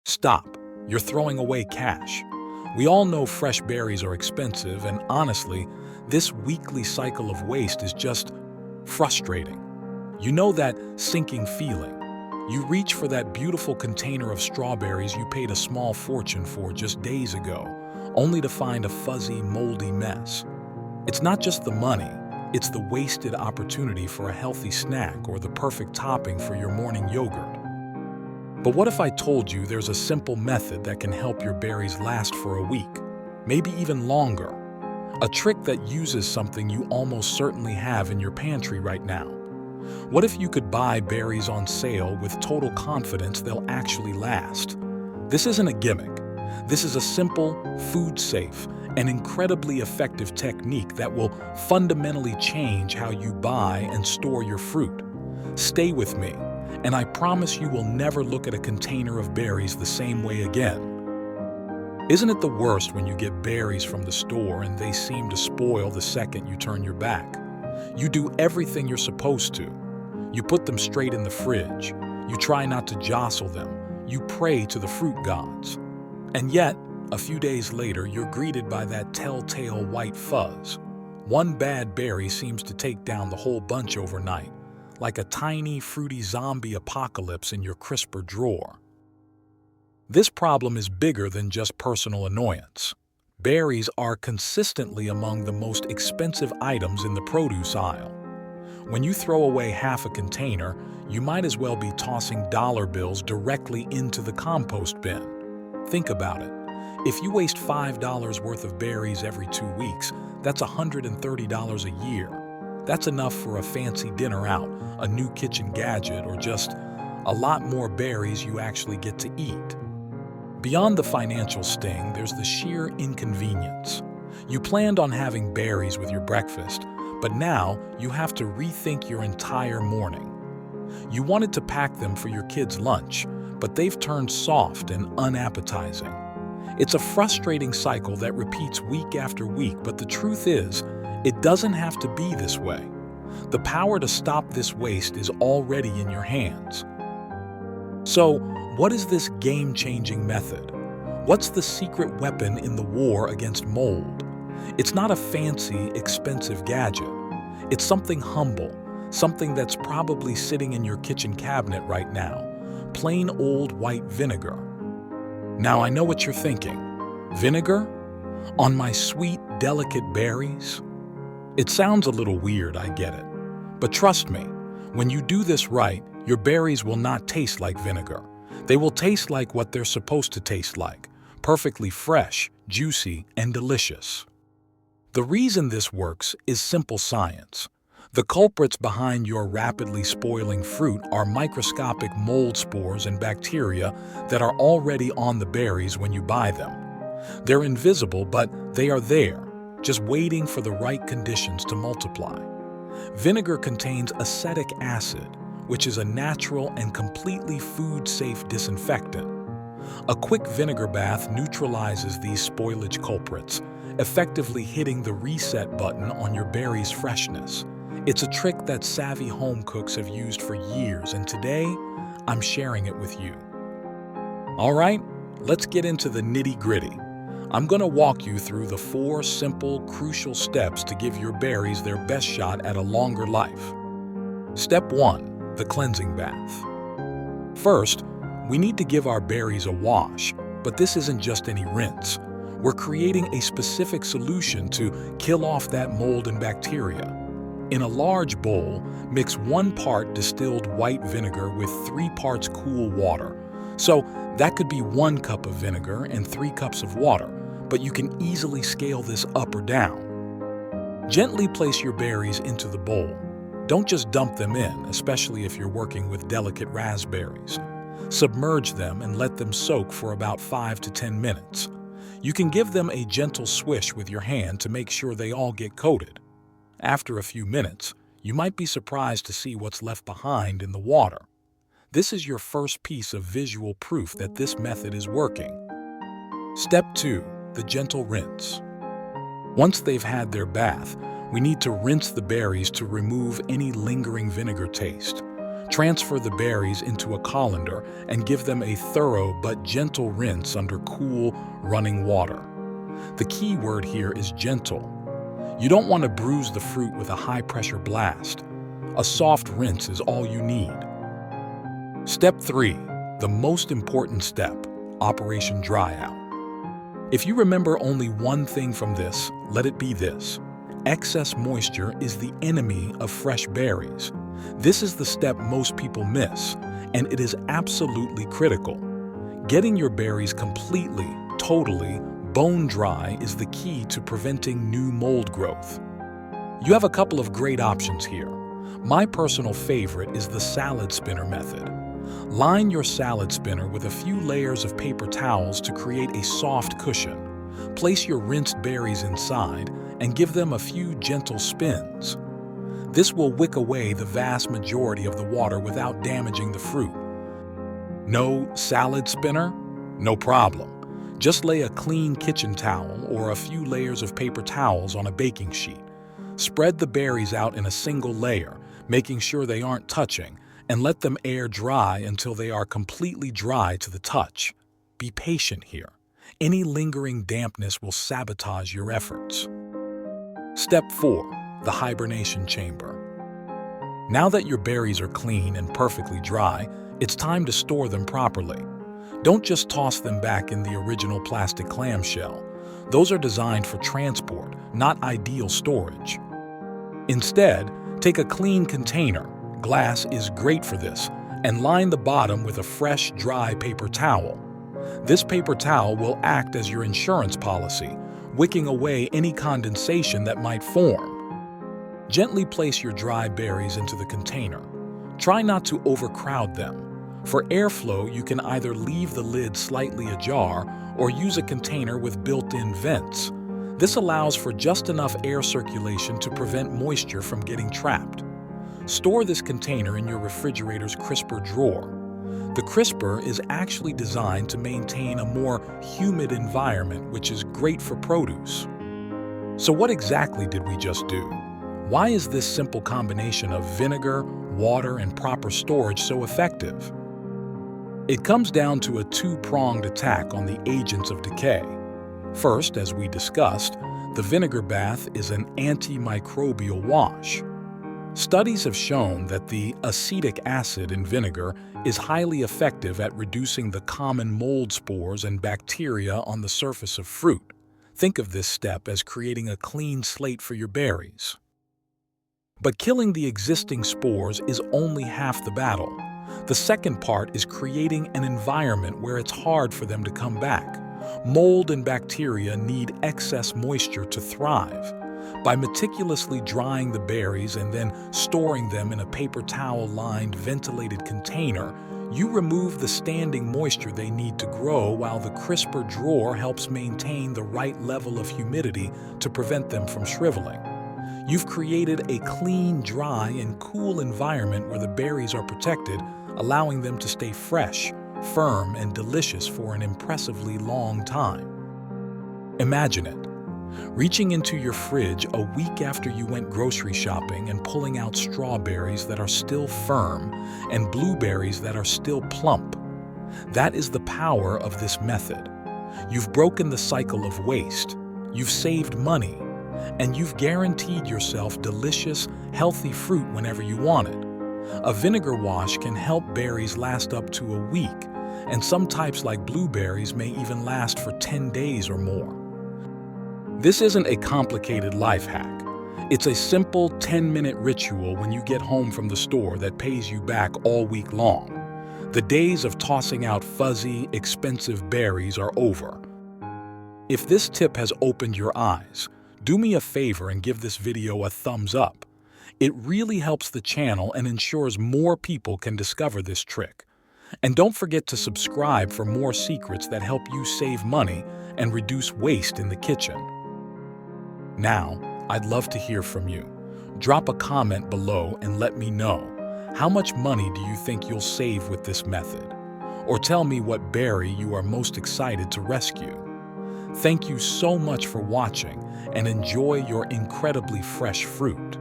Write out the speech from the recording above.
Stop. You're throwing away cash. We all know fresh berries are expensive, and honestly, this weekly cycle of waste is just frustrating. You know that sinking feeling. You reach for that beautiful container of strawberries you paid a small fortune for just days ago, only to find a fuzzy, moldy mess. It's not just the money, it's the wasted opportunity for a healthy snack or the perfect topping for your morning yogurt. But what if I told you there's a simple method that can help your berries last for a week, maybe even longer? A trick that uses something you almost certainly have in your pantry right now. What if you could buy berries on sale with total confidence they'll actually last? This isn't a gimmick. This is a simple, food-safe, and incredibly effective technique that will fundamentally change how you buy and store your fruit. Stay with me, and I promise you will never look at a container of berries the same way again. Isn't it the worst when you get berries from the store and they seem to spoil the second you turn your back? You do everything you're supposed to. You put them straight in the fridge. You try not to jostle them. You pray to the fruit gods. And yet, a few days later, you're greeted by that telltale white fuzz. One bad berry seems to take down the whole bunch overnight, like a tiny, fruity zombie apocalypse in your crisper drawer. This problem is bigger than just personal annoyance. Berries are consistently among the most expensive items in the produce aisle. When you throw away half a container, you might as well be tossing dollar bills directly into the compost bin. Think about it. If you waste $5 worth of berries every 2 weeks, that's $130 a year. That's enough for a fancy dinner out, a new kitchen gadget, or just a lot more berries you actually get to eat. Beyond the financial sting, there's the sheer inconvenience. You planned on having berries with your breakfast, but now you have to rethink your entire morning. You wanted to pack them for your kids' lunch, but they've turned soft and unappetizing. It's a frustrating cycle that repeats week after week, but the truth is, it doesn't have to be this way. The power to stop this waste is already in your hands. So, what is this game-changing method? What's the secret weapon in the war against mold? It's not a fancy, expensive gadget. It's something humble, something that's probably sitting in your kitchen cabinet right now. Plain old white vinegar. Now I know what you're thinking. Vinegar? On my sweet, delicate berries? It sounds a little weird, I get it. But trust me, when you do this right, your berries will not taste like vinegar. They will taste like what they're supposed to taste like, perfectly fresh, juicy, and delicious. The reason this works is simple science. The culprits behind your rapidly spoiling fruit are microscopic mold spores and bacteria that are already on the berries when you buy them. They're invisible, but they are there, just waiting for the right conditions to multiply. Vinegar contains acetic acid, which is a natural and completely food-safe disinfectant. A quick vinegar bath neutralizes these spoilage culprits, effectively hitting the reset button on your berries' freshness. It's a trick that savvy home cooks have used for years, and today, I'm sharing it with you. All right, let's get into the nitty-gritty. I'm going to walk you through the 4 simple, crucial steps to give your berries their best shot at a longer life. Step 1. The cleansing bath. First, we need to give our berries a wash, but this isn't just any rinse. We're creating a specific solution to kill off that mold and bacteria. In a large bowl, mix 1 part distilled white vinegar with 3 parts cool water. So that could be 1 cup of vinegar and 3 cups of water, but you can easily scale this up or down. Gently place your berries into the bowl. Don't just dump them in, especially if you're working with delicate raspberries. Submerge them and let them soak for about 5 to 10 minutes. You can give them a gentle swish with your hand to make sure they all get coated. After a few minutes, you might be surprised to see what's left behind in the water. This is your first piece of visual proof that this method is working. Step 2. The gentle rinse. Once they've had their bath, we need to rinse the berries to remove any lingering vinegar taste. Transfer the berries into a colander and give them a thorough but gentle rinse under cool, running water. The key word here is gentle. You don't want to bruise the fruit with a high-pressure blast. A soft rinse is all you need. Step 3, the most important step, Operation Dry Out. If you remember only one thing from this, let it be this. Excess moisture is the enemy of fresh berries. This is the step most people miss, and it is absolutely critical. Getting your berries completely, totally, bone dry is the key to preventing new mold growth. You have a couple of great options here. My personal favorite is the salad spinner method. Line your salad spinner with a few layers of paper towels to create a soft cushion. Place your rinsed berries inside and give them a few gentle spins. This will wick away the vast majority of the water without damaging the fruit. No salad spinner? No problem. Just lay a clean kitchen towel or a few layers of paper towels on a baking sheet. Spread the berries out in a single layer, making sure they aren't touching, and let them air dry until they are completely dry to the touch. Be patient here. Any lingering dampness will sabotage your efforts. Step 4. The hibernation chamber. Now that your berries are clean and perfectly dry, it's time to store them properly. Don't just toss them back in the original plastic clamshell. Those are designed for transport, not ideal storage. Instead, take a clean container, glass is great for this, and line the bottom with a fresh, dry paper towel. This paper towel will act as your insurance policy, wicking away any condensation that might form. Gently place your dry berries into the container. Try not to overcrowd them. For airflow, you can either leave the lid slightly ajar or use a container with built-in vents. This allows for just enough air circulation to prevent moisture from getting trapped. Store this container in your refrigerator's crisper drawer. The crisper is actually designed to maintain a more humid environment, which is great for produce. So what exactly did we just do? Why is this simple combination of vinegar, water, and proper storage so effective? It comes down to a two-pronged attack on the agents of decay. First, as we discussed, the vinegar bath is an antimicrobial wash. Studies have shown that the acetic acid in vinegar is highly effective at reducing the common mold spores and bacteria on the surface of fruit. Think of this step as creating a clean slate for your berries. But killing the existing spores is only half the battle. The second part is creating an environment where it's hard for them to come back. Mold and bacteria need excess moisture to thrive. By meticulously drying the berries and then storing them in a paper towel-lined, ventilated container, you remove the standing moisture they need to grow, while the crisper drawer helps maintain the right level of humidity to prevent them from shriveling. You've created a clean, dry, and cool environment where the berries are protected, allowing them to stay fresh, firm, and delicious for an impressively long time. Imagine it. Reaching into your fridge a week after you went grocery shopping and pulling out strawberries that are still firm and blueberries that are still plump. That is the power of this method. You've broken the cycle of waste, you've saved money, and you've guaranteed yourself delicious, healthy fruit whenever you want it. A vinegar wash can help berries last up to a week, and some types like blueberries may even last for 10 days or more. This isn't a complicated life hack. It's a simple 10-minute ritual when you get home from the store that pays you back all week long. The days of tossing out fuzzy, expensive berries are over. If this tip has opened your eyes, do me a favor and give this video a thumbs up. It really helps the channel and ensures more people can discover this trick. And don't forget to subscribe for more secrets that help you save money and reduce waste in the kitchen. Now, I'd love to hear from you. Drop a comment below and let me know, how much money do you think you'll save with this method? Or tell me what berry you are most excited to rescue. Thank you so much for watching, and enjoy your incredibly fresh fruit.